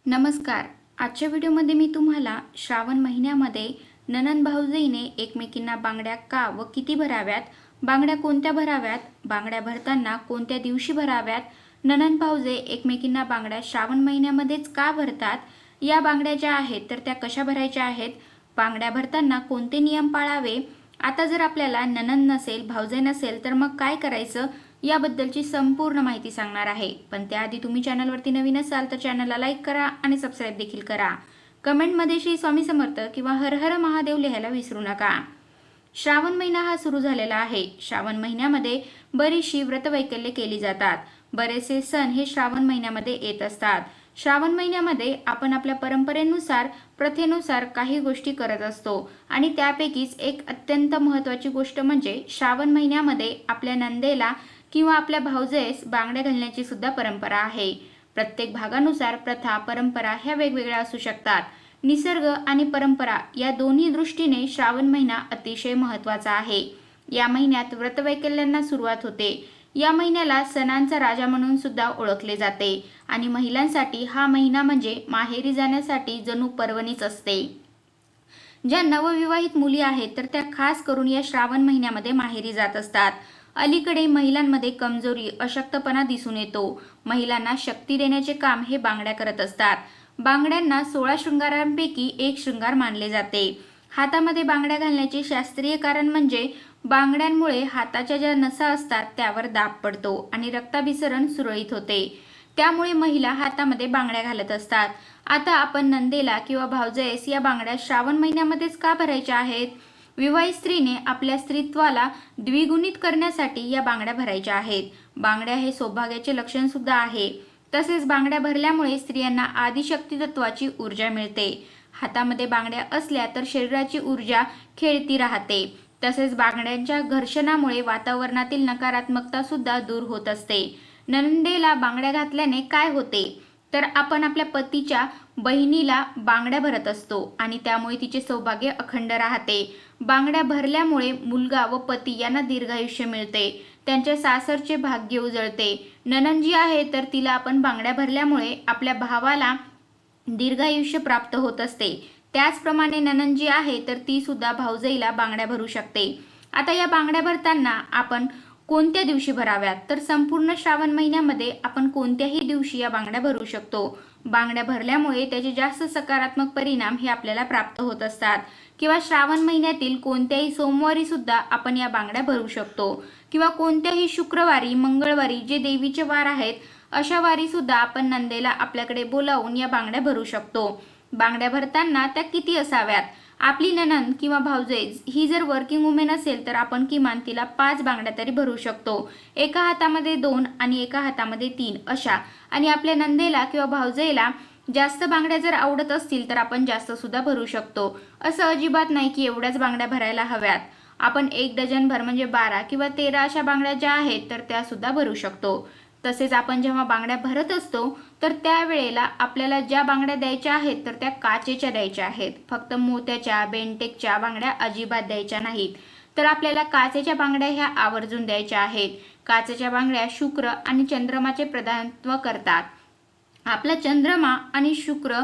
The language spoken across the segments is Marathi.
नमस्कार. आजच्या व्हिडिओमध्ये मी तुम्हाला श्रावण महिन्यामध्ये नणंद भाऊजाईने एकमेकींना बांगड्या का व किती भराव्यात, बांगड्या कोणत्या भराव्यात, बांगड्या भरताना कोणत्या दिवशी भराव्यात, नणंद भाऊजे एकमेकींना बांगड्या श्रावण महिन्यामध्येच का भरतात, या बांगड्या ज्या आहेत तर त्या कशा भरायच्या आहेत, बांगड्या भरताना कोणते नियम पाळावे, आता जर आपल्याला नणंद नसेल, भाऊजाई नसेल तर मग काय करायचं याबद्दलची संपूर्ण माहिती सांगणार आहे। पण त्याआधी तुम्ही चॅनलवरती नवीन असाल तर चॅनलला लाईक करा आणि सबस्क्राईब देखील करा। कमेंटमध्ये श्री स्वामी समर्थ किंवा हर हर महादेव लिहायला विसरू नका। श्रावण महिना हा सुरू झालेला आहे। श्रावण महिन्यामध्ये बरीचशी व्रतवैकल्ये केली जातात। बरेचसे सण हे श्रावण महिन्यामध्ये येत असतात। श्रावण महिन्यामध्ये आपण आपल्या परंपरेनुसार, प्रथेनुसार काही गोष्टी करत असतो आणि त्यापैकीच एक अत्यंत महत्त्वाची गोष्ट म्हणजे श्रावण महिन्यामध्ये आपल्या नंदेला किंवा आपल्या भाऊजेस बांगड्या घालण्याची सुद्धा परंपरा आहे। प्रत्येक भागानुसार प्रथा, परंपरा ह्या वेगवेगळ्या असू शकतात। निसर्ग आणि परंपरा या दोन्ही दृष्टीने श्रावण महिना अतिशय महत्त्वाचा आहे। या महिन्यात व्रतवैकल्यांना सुरुवात होते। या महिन्याला सणांचा राजा म्हणून सुद्धा ओळखले जाते आणि महिलांसाठी हा महिना म्हणजे माहेरी जाण्यासाठी जणू पर्वणीच असते। ज्या नवविवाहित मुली आहेत तर त्या खास करून या श्रावण महिन्यामध्ये माहेरी जात असतात। अलीकडे महिलांमध्ये कमजोरी, अशक्तपणा दिसून येतो। महिलांना शक्ती देण्याचे काम हे बांगड्या करत असतात। बांगड्यांना 16 शृंगारांपैकी एक शृंगार मानले जाते। हातामध्ये बांगड्या घालण्याचे शास्त्रीय कारण म्हणजे बांगड्यांमुळे हाताच्या ज्या नसा असतात त्यावर दाब पडतो आणि रक्ताभिसरण सुरळीत होते। त्यामुळे महिला हातामध्ये बांगड्या घालत असतात। आता आपण नंदेला किंवा भाऊजेस या बांगड्या श्रावण महिन्यामध्येच का भरायच्या आहेत? विवाहित स्त्रीने आपल्या स्त्रीत्वाला द्विगुणित करण्यासाठी या बांगड्या भरायच्या आहेत। बांगड्या हे सौभाग्याचे लक्षण सुद्धा आहे। तसेच बांगड्या भरल्यामुळे स्त्रियांना आदिशक्ती तत्वाची ऊर्जा मिळते। हातामध्ये बांगड्या असल्या तर शरीराची ऊर्जा खेळती राहते। तसेच बांगड्यांच्या घर्षणामुळे वातावरणातील नकारात्मकता सुद्धा दूर होत असते। नणंदेला बांगड्या घातल्याने काय होते तर आपण आपल्या पतीच्या बहिणीला बांगड्या भरत असतो आणि त्यामुळे तिचे सौभाग्य अखंड राहते। बांगड्या भरल्यामुळे मुलगा व पती यांना दीर्घायुष्य मिळते। त्यांच्या सासरचे भाग्य उजळते। नणंद जी आहे तर तिला आपण बांगड्या भरल्यामुळे आपल्या भावाला दीर्घायुष्य प्राप्त होत असते। त्याचप्रमाणे नणंद जी आहे तर ती सुद्धा भाऊजाईला बांगड्या भरू शकते। आता या बांगड्या भरताना आपण कोणत्या दिवशी भराव्यात तर संपूर्ण श्रावण महिन्यामध्ये आपण कोणत्याही दिवशी या बांगड्या भरू शकतो। बांगड्या भरल्यामुळे त्याचे जास्त सकारात्मक परिणाम हे आपल्याला प्राप्त होत असतात। किंवा श्रावण महिन्यातील कोणत्याही सोमवारी सुद्धा आपण या बांगड्या भरू शकतो किंवा कोणत्याही शुक्रवारी, मंगळवारी जे देवीचे वार आहेत अशा वारी सुद्धा आपण नंदेला आपल्याकडे बोलावून या बांगड्या भरू शकतो। बांगड्या भरताना त्या किती असाव्यात? आपली नणंद किंवा भाऊजाई ही जर वर्किंग वुमेन असेल तर आपण किमान तिला 5 बांगड्या तरी भरू शकतो। एका हातामध्ये 2 आणि एका हातामध्ये 3 अशा। आणि आपल्या नंदेला किंवा भाऊजाईला जास्त बांगड्या जर आवडत असतील तर आपण जास्त सुद्धा भरू शकतो। असं अजिबात नाही की एवढ्याच बांगड्या भरायला हव्यात। आपण 1 डझन भर म्हणजे 12 किंवा 13 अशा बांगड्या ज्या आहेत तर त्या सुद्धा भरू शकतो। तसेच आपण जेव्हा बांगड्या भरत असतो तर त्यावेळेला आपल्याला ज्या बांगड्या द्यायच्या आहेत तर त्या काचेच्या द्यायच्या आहेत। फक्त मोत्याच्या, बेंटेकच्या बांगड्या अजिबात द्यायच्या नाहीत। तर आपल्याला काचेच्या बांगड्या ह्या आवर्जून द्यायच्या आहेत। काचेच्या बांगड्या शुक्र आणि चंद्रमाचे प्रतिनिधित्व करतात। आपला चंद्रमा आणि शुक्र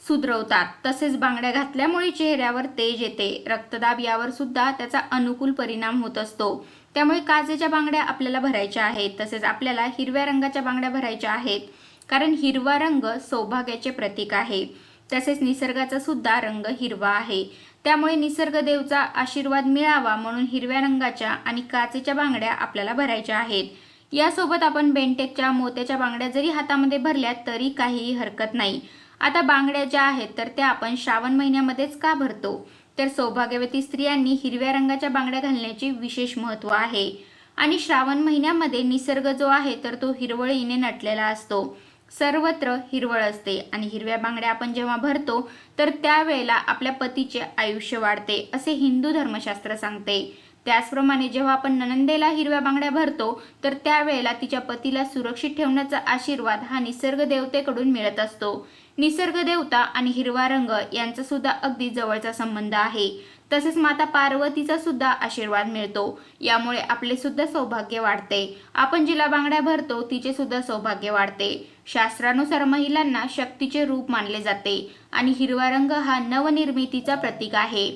सुधरवतात। तसेच बांगड्या घातल्यामुळे चेहऱ्यावर तेज येते, रक्तदाब यावर सुद्धा त्याचा अनुकूल परिणाम होत असतो। त्यामुळे काचेच्या बांगड्या आपल्याला भरायच्या आहेत। तसेच आपल्याला हिरव्या रंगाच्या बांगड्या भरायच्या आहेत कारण हिरवा रंग सौभाग्याचे प्रतीक आहे। तसेच निसर्गाचा सुद्धा रंग हिरवा आहे। त्यामुळे निसर्ग देवचा आशीर्वाद मिळावा म्हणून हिरव्या रंगाच्या आणि काचेच्या बांगड्या आपल्याला भरायच्या आहेत। यासोबत आपण बेंटेकच्या, मोत्याच्या बांगड्या जरी हातामध्ये भरल्या तरी काहीही हरकत नाही। आता बांगड्या ज्या आहेत तर त्या आपण श्रावण महिन्यामध्येच का भरतो तर सौभाग्यवती स्त्रियांनी हिरव्या रंगाच्या बांगड्या घालण्याचे विशेष महत्त्व आहे। आणि श्रावण महिन्यामध्ये निसर्ग जो आहे तर तो हिरवळीने नटलेला असतो। सर्वत्र हिरवळ असते आणि हिरव्या बांगड्या आपण जेव्हा भरतो तर त्यावेळेला आपल्या पतीचे आयुष्य वाढते असे हिंदू धर्मशास्त्र सांगते। त्याचप्रमाणे जेव्हा आपण नणंदेला हिरव्या बांगड्या भरतो तर त्यावेळेला तिच्या पतीला सुरक्षित ठेवण्याचा आशीर्वाद हा निसर्ग देवतेकडून मिळत असतो। निसर्ग देवता आणि हिरवा रंग यांचा सुद्धा अगदी जवळचा संबंध आहे। तसेच माता पार्वतीचा सुद्धा आशीर्वाद मिळतो। यामुळे आपले सुद्धा सौभाग्य वाढते। आपण जिला बांगड्या भरतो तिचे सुद्धा सौभाग्य वाढते। शास्त्रानुसार महिलांना शक्तीचे रूप मानले जाते आणि हिरवा रंग हा नवनिर्मितीचा प्रतीक आहे।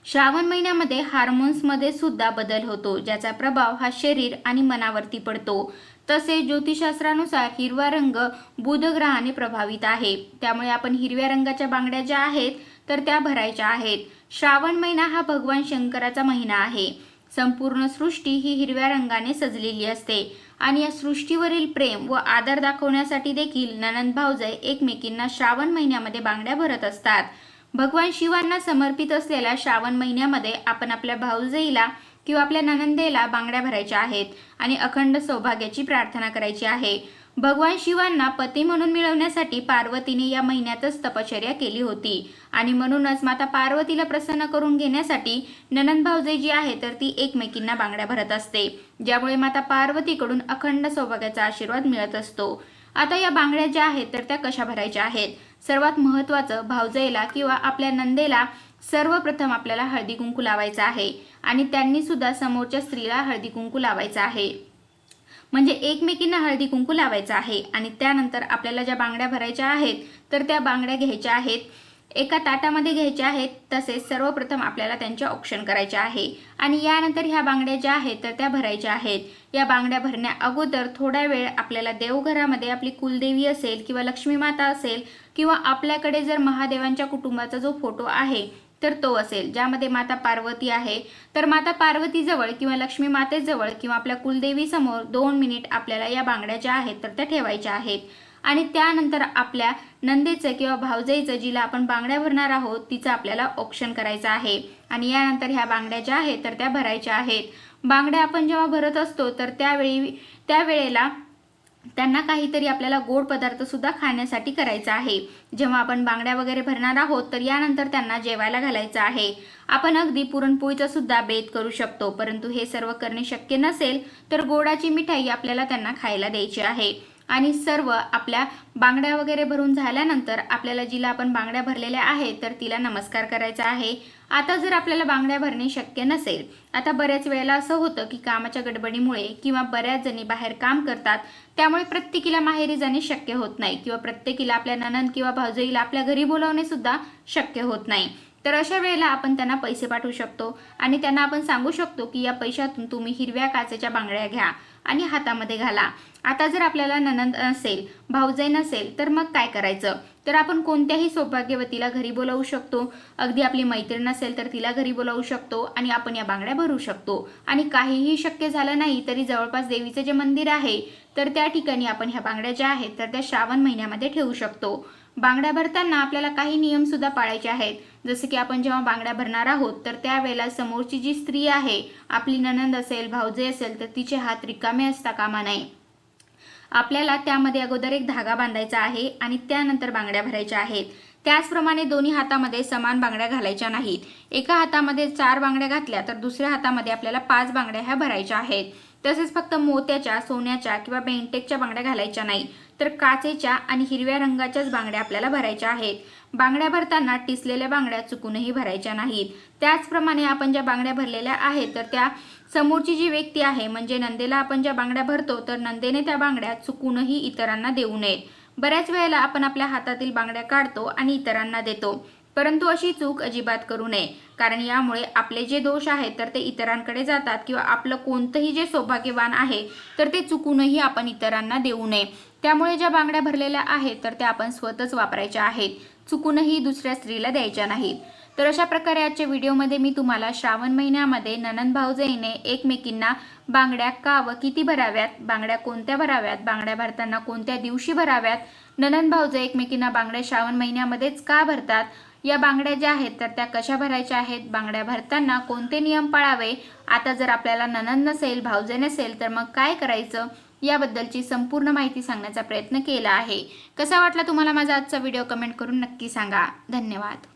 श्रावण महिन्यामध्ये हार्मोन्समध्ये सुद्धा बदल होतो, ज्याचा प्रभाव हा शरीर आणि मनावरती पडतो। तसेच ज्योतिषशास्त्रानुसार हिरवा रंग बुध ग्रहाने प्रभावित आहे, त्यामुळे आपण हिरव्या रंगाच्या बांगड्या ज्या आहेत तर त्या भरायच्या आहेत। श्रावण महिना हा भगवान शंकराचा महिना आहे। संपूर्ण सृष्टी ही हिरव्या रंगाने सजलेली असते आणि या सृष्टीवरील प्रेम व आदर दाखवण्यासाठी देखील नणंद भावजय एकमेकींना श्रावण महिन्यामध्ये बांगड्या भरत असतात। भगवान शिवांना समर्पित असलेल्या श्रावण महिन्यामध्ये आपण आपल्या भाऊजाईला किंवा आपल्या नणंदेला बांगड्या भरायच्या आहेत आणि अखंड सौभाग्याची प्रार्थना करायची आहे। भगवान शिवांना पती म्हणून मिळवण्यासाठी पार्वतीने या महिन्यातच तपश्चर्या केली होती आणि म्हणूनच माता पार्वतीला प्रसन्न करून घेण्यासाठी नणंद भाऊजाई जी आहे तर ती एकमेकींना बांगड्या भरत असते, ज्यामुळे माता पार्वतीकडून अखंड सौभाग्याचा आशीर्वाद मिळत असतो। आता या बांगड्या ज्या आहेत तर त्या कशा भरायच्या आहेत? सर्वात महत्त्वाचं, भाऊजाईला किंवा आपल्या नंदेला सर्वप्रथम आपल्याला हळदी कुंकू लावायचं आहे आणि त्यांनी सुद्धा समोरच्या स्त्रीला हळदी कुंकू लावायचं आहे, म्हणजे एकमेकींना हळदी कुंकू लावायचं आहे। आणि त्यानंतर आपल्याला ज्या बांगड्या भरायच्या आहेत तर त्या बांगड्या घ्यायच्या आहेत, एका ताटामध्ये घ्यायच्या आहेत। तसेच सर्वप्रथम आपल्याला त्यांचे औक्षण करायचे आहे आणि यानंतर ह्या बांगड्या ज्या आहेत तर त्या भरायच्या आहेत। या बांगड्या भरण्या अगोदर थोडा वेळ आपल्याला देवघरामध्ये आपली कुलदेवी असेल किंवा लक्ष्मी माता असेल किंवा आपल्याकडे जर महादेवांच्या कुटुंबाचा जो फोटो आहे तर तो असेल, ज्यामध्ये माता पार्वती आहे, तर माता पार्वतीजवळ किंवा लक्ष्मी मातेजवळ किंवा आपल्या कुलदेवी समोर 2 मिनिट आपल्याला या बांगड्या ज्या आहेत तर त्या ठेवायच्या आहेत। आणि त्यानंतर आपल्या नंदेचं किंवा भाऊजाईचं जिला आपण बांगड्या भरणार आहोत तिचं आपल्याला औक्षण करायचं आहे आणि यानंतर ह्या बांगड्या ज्या आहेत तर त्या भरायच्या आहेत। बांगड्या आपण जेव्हा भरत असतो तर त्यावेळेला त्यांना काहीतरी आपल्याला गोड पदार्थ सुद्धा खाण्यासाठी करायचा आहे। जेव्हा आपण बांगड्या वगैरे भरणार आहोत तर यानंतर त्यांना जेवायला घालायचं आहे। आपण अगदी पुरणपोळीचा सुद्धा बेत करू शकतो, परंतु हे सर्व करणे शक्य नसेल तर गोडाची मिठाई आपल्याला त्यांना खायला द्यायची आहे। आणि सर्व आपल्या बांगड्या वगैरे भरून झाल्यानंतर आपल्याला जिला आपण बांगड्या भरलेल्या आहेत तर तिला नमस्कार करायचा आहे। आता जर आपल्याला बांगड्या भरणे शक्य नसेल, आता बऱ्याच वेळेला असं होतं की कामाच्या गडबडीमुळे किंवा बऱ्याच जणी बाहेर काम करतात, त्यामुळे प्रत्येकीला माहेरी जाणे शक्य होत नाही किंवा प्रत्येकीला आपल्या नणंद किंवा भाऊजाईला आपल्या घरी बोलावणे सुद्धा शक्य होत नाही। तर अशा वेळेला आपण त्यांना पैसे पाठवू शकतो आणि त्यांना आपण सांगू शकतो की या पैशातून तुम्ही हिरव्या काचेच्या बांगड्या घ्या आणि हातामध्ये घाला। आता जर आपल्याला नणंद नसेल, भाऊजाई नसेल तर मग काय करायचं? तर आपण कोणत्याही सौभाग्यवतीला घरी बोलावू शकतो, अगदी आपली मैत्रीण नसेल तर तिला घरी बोलावू शकतो आणि आपण या बांगड्या भरू शकतो। आणि काहीही शक्य झालं नाही तरी जवळपास देवीचे जे मंदिर आहे तर त्या ठिकाणी आपण ह्या बांगड्या ज्या आहेत तर त्या श्रावण महिन्यामध्ये ठेवू शकतो। बांगड्या भरताना आपल्याला काही नियम सुद्धा पाळायचे आहेत, जसे की आपण जेव्हा बांगड्या भरणार आहोत तर त्यावेळेला समोरची जी स्त्री आहे, आपली नणंद असेल, भाऊजाई असेल तर तिचे हात रिकामे असता कामा नये। आपल्याला त्यामध्ये अगोदर एक धागा बांधायचा आहे आणि त्यानंतर बांगड्या भरायच्या आहेत। त्याचप्रमाणे दोन्ही हातामध्ये समान बांगड्या घालायच्या नाहीत। एका हातामध्ये 4 बांगड्या घातल्या तर दुसऱ्या हातामध्ये आपल्याला 5 बांगड्या ह्या भरायच्या आहेत। तसेच फक्त मोत्याच्या, सोन्याच्या किंवा बेंटेकच्या बांगड्या घालायच्या नाही, तर काचेच्या आणि हिरव्या रंगाच्याच बांगड्या आपल्याला भरायच्या आहेत। बांगड्या भरताना टिसलेल्या बांगड्या चुकूनही भरायच्या नाहीत। त्याचप्रमाणे आपण ज्या बांगड्या भरलेल्या आहेत तर त्या समोरची जी व्यक्ती आहे, म्हणजे नंदेला आपण ज्या बांगड्या भरतो तर नंदेने त्या बांगड्या चुकूनही इतरांना देऊ नयेत। बऱ्याच वेळेला आपण आपल्या हातातील बांगड्या काढतो आणि इतरांना देतो, परंतु अशी चूक अजिबात करू नये, कारण यामुळे आपले जे दोष आहेत तर ते इतरांकडे जातात किंवा आपलं कोणतंही जे सौभाग्यवान आहे तर ते चुकूनही आपण इतरांना देऊ नये। त्यामुळे ज्या बांगड्या भरलेल्या आहेत तर त्या आपण स्वतःच वापरायच्या आहेत, चुकूनही दुसऱ्या स्त्रीला द्यायच्या नाहीत। तर अशा प्रकारे आजच्या व्हिडिओमध्ये मी तुम्हाला श्रावण महिन्यामध्ये नणंद भाऊजाईने एकमेकींना बांगड्या का व किती भराव्यात, बांगड्या कोणत्या भराव्यात, बांगड्या भरताना कोणत्या दिवशी भराव्यात, नणंद भाऊजाई एकमेकींना बांगड्या श्रावण महिन्यामध्येच का भरतात, या बांगड्या ज्या आहेत तर त्या कशा भरायच्या आहेत, बांगड्या भरताना कोणते नियम पाळावे, आता जर आपल्याला नणंद नसेल, भाऊजाई नसेल तर मग काय करायचं, याबद्दलची संपूर्ण माहिती सांगण्याचा प्रयत्न केला आहे। कसा वाटला तुम्हाला माझा आजचा व्हिडिओ कमेंट करून नक्की सांगा। धन्यवाद।